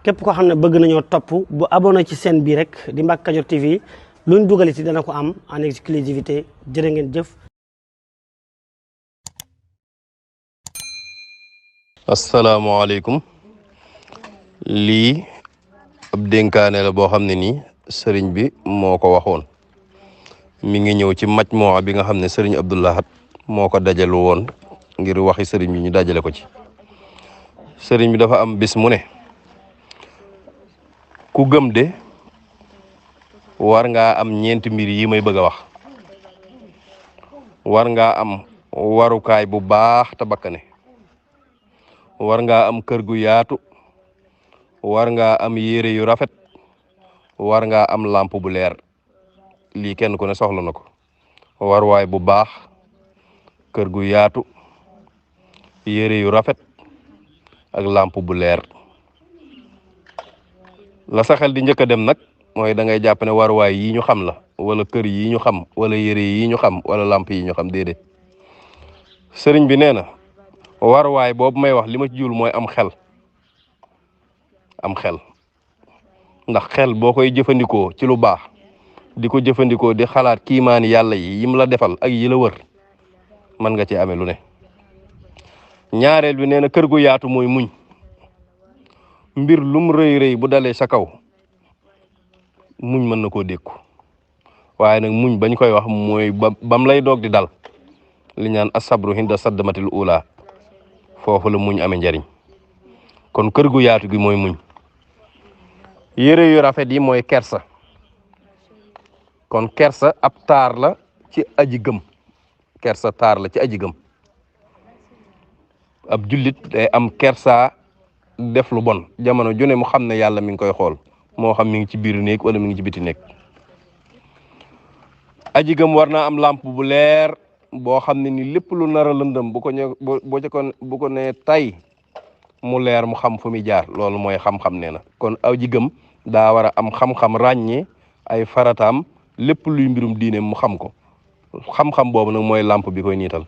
képp koo xam ne bëgg nañoo topp bu abonné ci chaîne bii rek di Mbacke Kadior TV luñ dugaliti dana ko am en exclusivité jërë ngeen jëf. asalaamaaleykum lii ab dénkaane la boo xam ne nii sëriñ bi moo ko waxoon mi ngi ñëw ci majmuwa bi nga xam ne sëriñ Abdou Lahad moo ko dajalu woon ngir waxi sëriñ bi ñu dajale ko ci. sëriñ bi dafa am bis mu ne ku gëm de war ngaa am ñeenti mbir yi may bëgg a wax. war ngaa am warukaay bu baax te bakkane. war ngaa am kër gu yaatu. war ngaa am yére yu rafet. war ngaa am lampe bu leer. lii kenn ku ne soxla na ko. waruwaay bu baax. kër gu yaatu. yére yu rafet. ak lampe bu leer. la sa xel di njëkk a dem nag mooy da ngay jàpp ne waruwaay yi ñu xam la wala kër yi ñu xam wala yére yi ñu xam wala lampe yi ñu xam déedéet. sëriñ bi nee na waruwaay boobu may wax li ma ci jul mooy am xel. am xel ndax xel boo koy jëfandikoo ci lu baax di ko jëfandikoo di xalaat kiimaani yàlla yi yim la defal ak yi la wër mën nga ci amee lu ne. ñaareel bi nee na kër gu yaatu mooy muñ. mbir lum rëy rëy bu dalee sa kaw muñ mën na koo dékku waaye nag muñ bañ koy wax mooy bam lay doog di dal li ñaan asabru hinda saddamatil ula foofu la muñ amee njariñ kon kër gu yaatu gi mooy muñ. yére yu rafet yi mooy kersa kon kersa ab taar la ci aji gëm. kersa taar la ci aji gëm. ab jullit day am kersa def lu bon jamono june mu xam ne yàlla mi ngi koy xool moo xam mi ngi ci biir néeg wala mi ngi ci biti néeg. aji gëm war naa am lampe bu leer boo xam ne ni lépp lu nar a lëndëm bu ko ne tay mu leer mu xam fu muy jaar loolu mooy xam-xam nee na kon aji gëm daa war a am xam-xam ràññee ay farataam lépp luy mbirum diine mu xam ko xam-xam boobu nag mooy lampe bi koy niital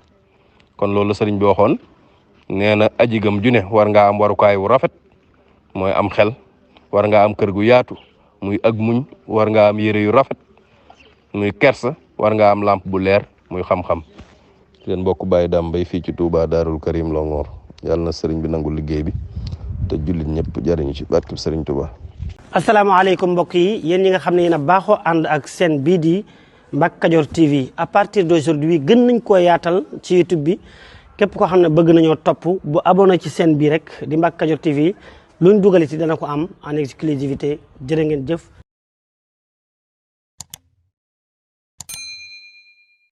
kon loolu sëriñ bi waxoon nee na aji gëm ju ne war ngaa am warukaay wu rafet mooy am xel. war ngaa am kër gu yaatu muy ak muñ. war ngaa am yére yu rafet muy kersa. war ngaa am lampe bu leer muy xam-xam. leen mbokk Baye Dame Mbaye fii ci Touba Darou Karim Longhor yàlla na sëriñ bi nangu liggéey bi te jullit ñëpp jariñu ci barkeb sëriñ Touba. asalaamaaleykum mbokk yi yéen ñi nga xam ne yéen a baaxoo ànd ak seen bii di Mbacke Kadior TV à partir d'aujourd'hui gën nañ koo yaatal ci YouTube bi képp koo xam ne bëgg nañoo topp bu abonné ci chaîne bii rek di Mbacke Kadior TV luñ dugaliti dana ko am en exclusivité jërë ngeen jëf.